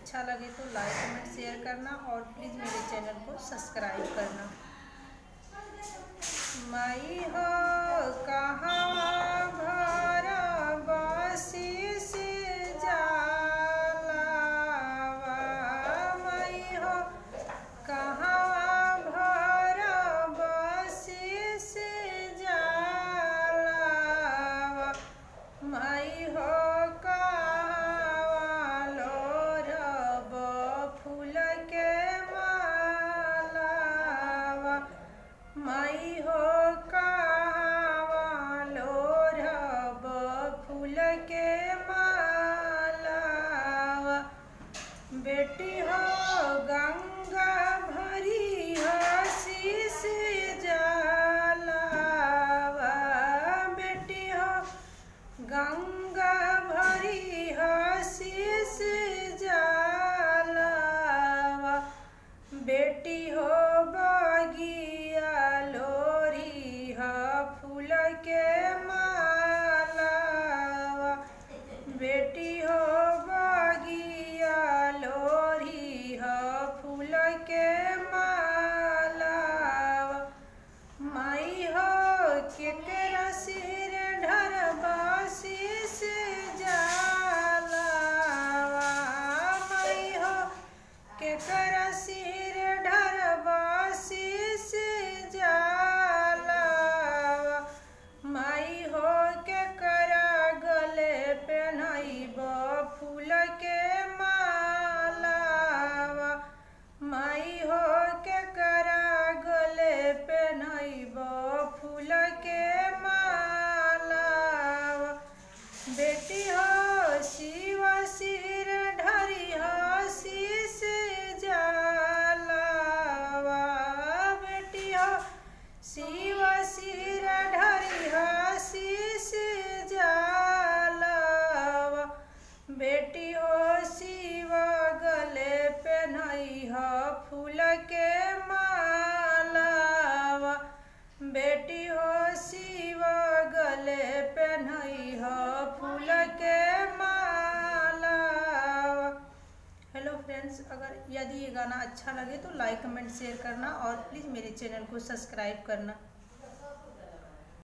अच्छा लगे तो लाइक कमेंट शेयर करना और प्लीज़ मेरे चैनल को सब्सक्राइब करना। माई हो कहाँ भरा बासी से जाला, माई हो कहाँ भरा बासी से जाला, माई हो कहाँ लोरब फूल के माला, माई हो कहाँ लोरब फूल के माला। बेटी हो गंगा भरी हसी से जाला, बेटी हो गंगा भरी हसी से जाला, बेटी हो बगिया लोरी ह फूल के माला, बेटी हो बगिया लोरी ह फूल के माला। माई हो केकरा सिर ढरबासी से जाला, माई हो केकरा सिर ढरबासी से जाला, माई हो केकरा गले पहनाइब फूल के माला, माई हो केकरा गले पहनाइब फूल के माला। बेटी हो शिव सिर ढरी हसी से जाला, बेटी हो शिव सिर ढरी हसी से जाला, बेटी हो शिव गले पहनाई ह फूल के माला, बेटी हो शिव गले पहनाई ह फूल के माला। हेलो फ्रेंड्स, अगर यदि ये गाना अच्छा लगे तो लाइक कमेंट शेयर करना और प्लीज़ मेरे चैनल को सब्सक्राइब करना।